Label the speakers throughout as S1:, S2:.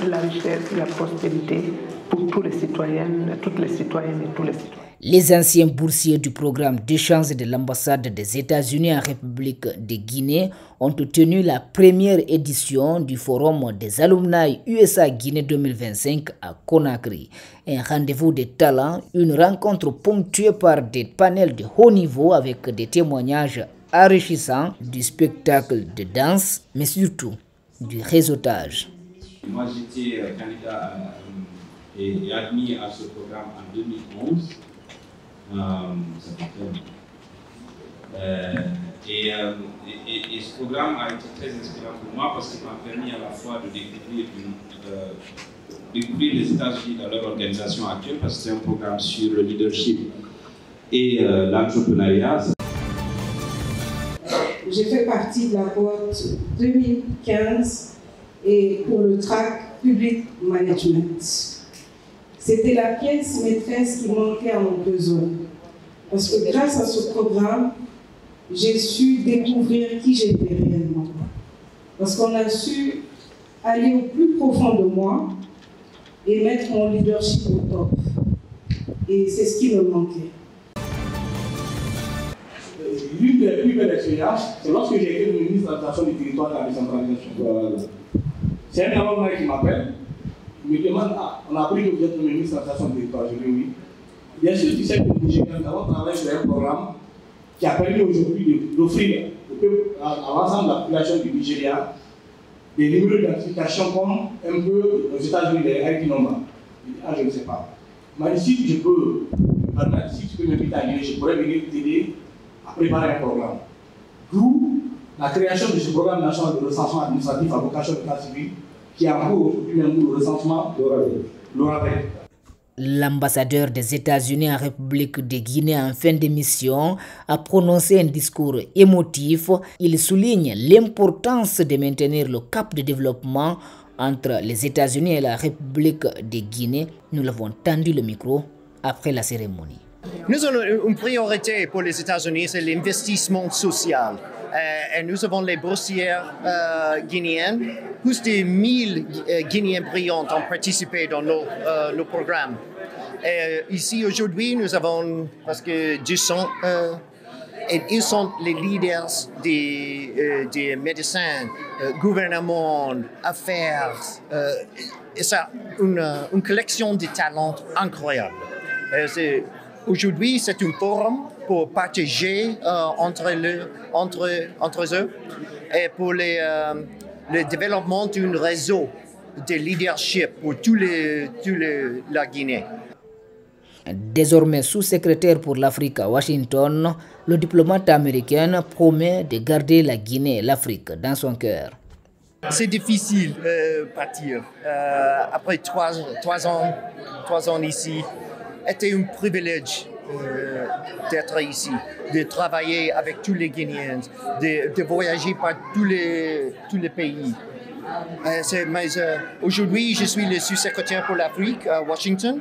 S1: la richesse, la prospérité pour tous les citoyennes, toutes les citoyennes et tous les citoyens.
S2: Les anciens boursiers du programme d'échange de l'ambassade des États-Unis en République de Guinée ont tenu la première édition du Forum des alumni USA-Guinée 2025 à Conakry. Un rendez-vous de talents, une rencontre ponctuée par des panels de haut niveau avec des témoignages enrichissants du spectacle de danse, mais surtout du réseautage.
S3: Moi, j'étais candidat et admis à ce programme en 2011. Ça fait et ce programme a été très inspirant pour moi parce qu'il m'a permis à la fois de découvrir les États-Unis dans leur organisation actuelle, parce que c'est un programme sur le leadership et l'entrepreneuriat.
S4: J'ai fait partie de la boîte 2015 et pour le track Public Management. C'était la pièce maîtresse qui manquait à mon besoin. Parce que grâce à ce programme, j'ai su découvrir qui j'étais réellement. Parce qu'on a su aller au plus profond de moi et mettre mon leadership au top. Et c'est ce qui me manquait.
S5: L'une des plus belles expériences, c'est lorsque j'ai été ministre de l'administration du territoire de la décentralisation. C'est un alumni qui m'appelle. Il me demande, on a appris que vous êtes le ministre de l'administration du territoire. Je dis oui. Bien sûr, tu sais que nous avons travaillé sur un programme qui a permis aujourd'hui d'offrir à l'ensemble de la population du Nigeria des numéros d'identification comme un peu aux États-Unis, les ID number. Je ne sais pas. Mais si je peux me permettre, si tu peux m'inviter à Guinée, je pourrais venir t'aider à préparer un programme. D'où la création de ce programme national de recensement administratif à vocation d'état civil qui a en cours aujourd'hui même le recensement l'ORAVEC.
S2: L'ambassadeur des États-Unis en République de Guinée en fin d'émission a prononcé un discours émotif. Il souligne l'importance de maintenir le cap de développement entre les États-Unis et la République de Guinée. Nous l'avons tendu le micro après la cérémonie.
S6: Nous avons une priorité pour les États-Unis, c'est l'investissement social. Et nous avons les boursières guinéennes. Plus de 1000 Guinéens brillants ont participé dans nos programmes. Et ici, aujourd'hui, nous avons presque 200. Et ils sont les leaders des médecins, gouvernement, affaires. Et ça, une collection de talents incroyable. Aujourd'hui, c'est un forum pour partager entre eux et pour le développement d'un réseau de leadership pour la Guinée.
S2: Désormais sous-secrétaire pour l'Afrique à Washington, le diplomate américain promet de garder la Guinée et l'Afrique dans son cœur.
S6: C'est difficile de partir. Après 3 ans ici, c'était un privilège d'être ici, de travailler avec tous les Guinéens, de voyager par tous les pays. Mais aujourd'hui, je suis le sous-secrétaire pour l'Afrique à Washington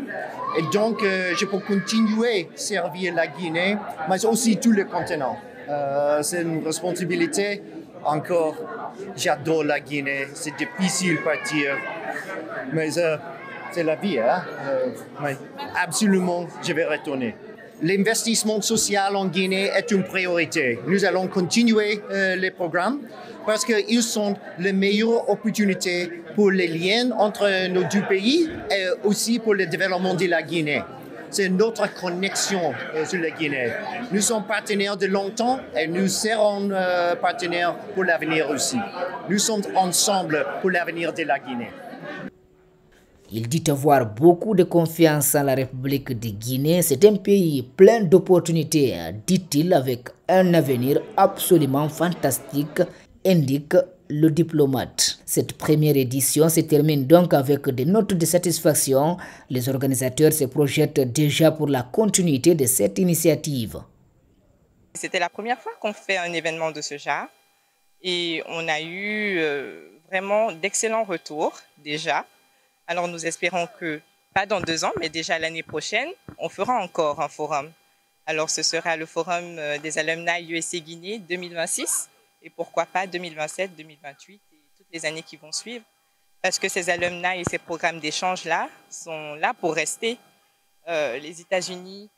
S6: et donc je peux continuer à servir la Guinée, mais aussi tout le continent. C'est une responsabilité. Encore, j'adore la Guinée, c'est difficile de partir, mais c'est la vie, hein? Mais absolument, je vais retourner. L'investissement social en Guinée est une priorité. Nous allons continuer les programmes parce qu'ils sont les meilleures opportunités pour les liens entre nos deux pays et aussi pour le développement de la Guinée. C'est notre connexion sur la Guinée. Nous sommes partenaires de longtemps et nous serons partenaires pour l'avenir aussi. Nous sommes ensemble pour l'avenir de la Guinée.
S2: Il dit avoir beaucoup de confiance en la République de Guinée. C'est un pays plein d'opportunités, dit-il, avec un avenir absolument fantastique, indique le diplomate. Cette première édition se termine donc avec des notes de satisfaction. Les organisateurs se projettent déjà pour la continuité de cette initiative.
S7: C'était la première fois qu'on fait un événement de ce genre et on a eu vraiment d'excellents retours déjà. Alors nous espérons que, pas dans 2 ans, mais déjà l'année prochaine, on fera encore un forum. Alors ce sera le forum des alumni USA Guinée 2026 et pourquoi pas 2027, 2028 et toutes les années qui vont suivre. parce que ces alumni et ces programmes d'échange-là sont là pour rester. Les États-Unis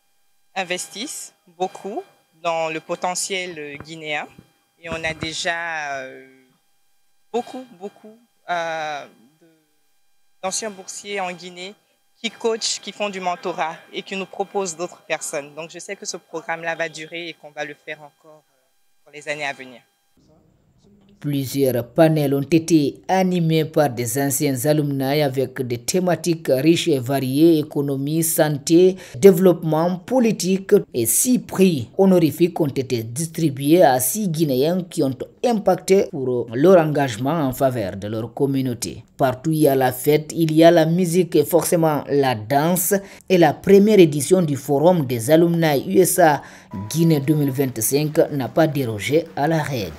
S7: investissent beaucoup dans le potentiel guinéen et on a déjà beaucoup d'anciens boursiers en Guinée qui coachent, qui font du mentorat et qui nous proposent d'autres personnes. Donc je sais que ce programme-là va durer et qu'on va le faire encore pour les années à venir.
S2: Plusieurs panels ont été animés par des anciens alumni avec des thématiques riches et variées, économie, santé, développement, politique, et 6 prix honorifiques ont été distribués à 6 Guinéens qui ont impacté pour leur engagement en faveur de leur communauté. Partout où il y a la fête, il y a la musique et forcément la danse, et la première édition du Forum des alumni USA Guinée 2025 n'a pas dérogé à la règle.